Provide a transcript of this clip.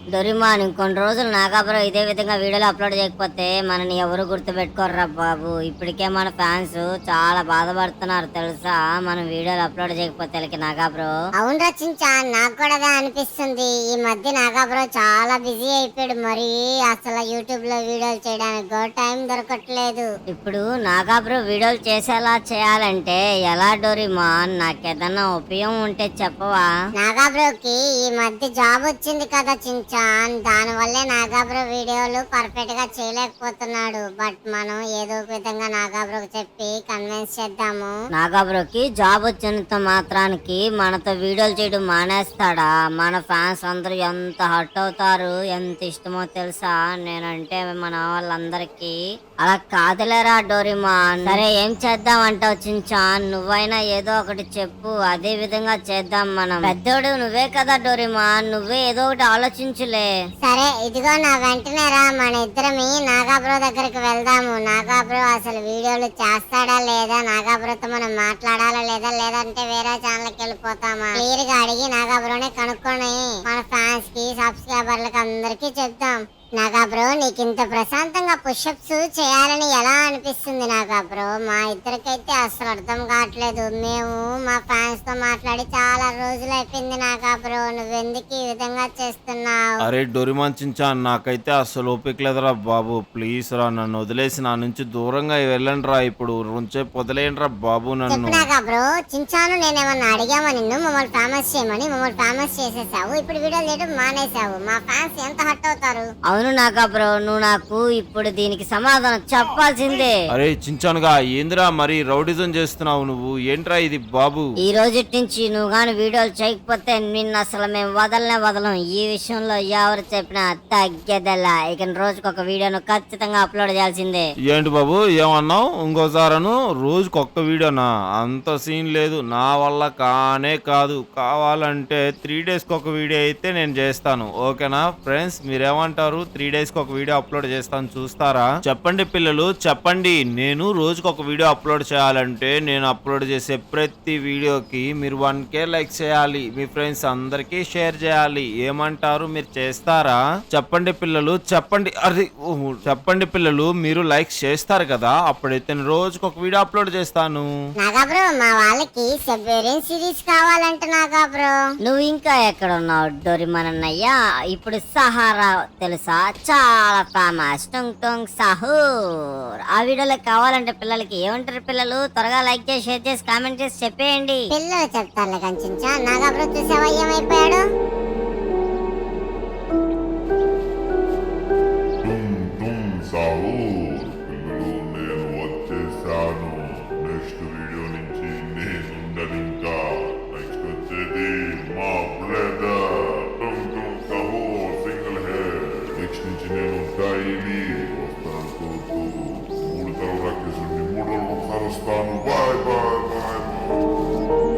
డొరిమాన్ ఇంకొన్ని రోజులు నాగాపురం ఇదే విధంగా వీడియోలు అప్లోడ్ చేయకపోతే మనని ఎవరు గుర్తుపెట్టుకోర్రా బాబు. ఇప్పటికే మన ఫ్యాన్స్ చాలా బాధపడుతున్నారు తెలుసా, మనం వీడియోలు అప్లోడ్ చేయకపోతే వీళ్ళకి నాగాబ్రో. అవును రచించా, నాకు కూడా అదే అనిపిస్తుంది. ఈ మధ్య నాగాబ్రో చాలా బిజీ అయిపోయాడు. మరి అసలు యూట్యూబ్ లో వీడియోలు చేయడానికి కూడా టైం దొరకట్లేదు. ఇప్పుడు నాగాబ్రో వీడియోలు చేసేలా చేయాలంటే ఎలా డోరిమాన్? నాకేదన్నా ఉపయోగం ఉంటే చెప్పవా? నాగాబ్రోకి ఈ మధ్య జాబ్ వచ్చింది కదా చించాన్, దాని వల్లే నాగాబ్రో వీడియోలు పర్ఫెక్ట్ గా చేయలేకపోతున్నాడు. బట్ మనం ఏదో ఒక విధంగా నాగాబ్రోకి చెప్పి కన్విన్స్ చేద్దాము. నాగాబ్రోకి జాబ్ వచ్చినంత మాత్రానికి మనతో వీడియోలు చేయడం మానేస్తాడా? మన ఫ్యాన్స్ అందరూ ఎంత హర్ట్ అవుతారు, ఎంత ఇష్టమో తెలుసా నేనంటే మన వాళ్ళందరికీ. అలా కాదులేరా డోరిమాన్. సరే ఏం చేద్దాం అంటావు చించాన్? నువ్వైనా ఏదో ఒకటి చెప్పు, అదే విధంగా చేద్దాం. మనం పెద్దోడు నువ్వే కదా డోరిమాన్, నువ్వే ఏదో ఒకటి ఆలోచించులే. సరే ఇదిగో నా వెంటనే రా, మన ఇద్దరమి నాగాబ్రో దగ్గరికి వెళ్దాము. నాగాబ్రో అసలు వీడియోలు చేస్తాడా లేదా, నాగాబ్రోతో మనం మాట్లాడాలా లేదా, లేదంటే వేరే ఛానల్కి వెళ్ళిపోతామా? క్లియర్ గా అడిగి నాగాబ్రోనే కనుక్కొని మన ఫ్యాన్స్ కి సబ్స్క్రైబర్లకి అందరికి చెప్దాం. నాగాబ్రో, నీకింత ప్రశాంతంగా పుషప్స్ చేయాలని ఎలా అనిపిస్తుంది నాగాబ్రో? మా ఇద్దరికైతే అసలు అర్థం కావట్లేదు. మేము మా ఫ్యాన్స్ తో మాట్లాడి చాలా రోజులు అయిపోయింది నాగాబ్రో. నువ్వెందుకు ఈ విధంగా చేస్తున్నావు? అరే డొరిమాన్ చించాన్, నాకైతే అస్సలు ఓపిక లేదురా బాబు. ప్లీజ్ రా, నన్ను వదిలేసి నా నుంచి దూరంగా వెళ్ళండి రా. ఇప్పుడు రుంచే వదిలేయండి రా బాబు నన్ను. చెప్పు నాగాబ్రో. చించాను నేనేమన్నా అడిగామా నిన్ను మమ్మల్ని ఫేమస్ చేయమని? మమ్మల్ని ఫేమస్ చేసేసావు, ఇప్పుడు వీడియోలు చేయడం మానేసావు. మా ఫ్యాన్స్ ఎంత హర్ట్ అవుతారు. అవును నాగాబ్రో, నువ్వు నాకు ఇప్పుడు దీనికి సమాధానం చెప్పాల్సిందే. అరే చించానుగా, ఏందిరా మరి రౌడిజం చేస్తున్నావు నువ్వు? ఏంట్రా ఇది బాబు? ఈ రోజు నుంచి నువ్వు గాని వీడియోలు చేయకపోతే నిన్ను అసలు మేము వదలం. ఈ విషయంలో ఎవరు చెప్పినా తగ్గేదల్లా. ఇక రోజుకొక వీడియోను ఖచ్చితంగా అప్లోడ్ చేయాల్సిందే. ఏంటి బాబు ఏమన్నావు? ఇంకోసారను రోజుకి ఒక్క వీడియోనా? అంత సీన్ లేదు, నా వల్ల కాదు. కావాలంటే 3 డేస్కి ఒక వీడియో అయితే నేను చేస్తాను. ఓకేనా ఫ్రెండ్స్, మీరేమంటారు? 3 డేస్కి ఒక వీడియో అప్లోడ్ చేస్తాను, చూస్తారా? చెప్పండి పిల్లలు, చెప్పండి. నేను రోజుకి ఒక వీడియో అప్లోడ్ చేయాలంటే నేను అప్లోడ్ చేసే ప్రతి వీడియోకి మీరు 1K లైక్ చేయాలి, మీ ఫ్రెండ్స్ అందరికీ షేర్ చేయాలి. ఏమంటారు? మీరు చేస్తారా? చెప్పండి పిల్లలు, చెప్పండి. అరే చెప్పండి పిల్లలు, మీరు లైక్ చేస్తారు కదా, అప్పుడైతే నేను రోజుకి ఒక వీడియో అప్లోడ్ చేస్తాను. నాగాబ్రో, మా వాళ్ళకి సబ్మెరీన్ సిరీస్ కావాలంట నాగాబ్రో. నువ్వు ఇంకా ఎక్కడ ఉన్నావు డోరిమాన్ అన్నయ్య? ఇప్పుడు సహారా తెలుసా, చాలా ఫేమస్. టొంగ్ టొంగ్ సహూర్. ఆ వీడియోలో కావాలంటే పిల్లలకి ఏమంటారు పిల్లలు? త్వరగా లైక్ చేసి, షేర్ చేసి, కామెంట్ చేసి చెప్పేయండి. పిల్లలు చెప్తారులే కనిచించా. నాగాబ్రో చూసావా ఏమైపోయాడు? సహూర్ పిల్లలు, నేను వచ్చేసాను. నెక్స్ట్ వీడియో నుంచి నేనుండను ఇంకా. నెక్స్ట్ వచ్చేది మా బ్రదర్ సహూర్ సింగిల్ హెడ్. నెక్స్ట్ నుంచి నేను డైలీ వస్తాను. 3 తరం రాకేసుని 3 రోజులు ఒకసారి వస్తాను. Bye bye bye bye.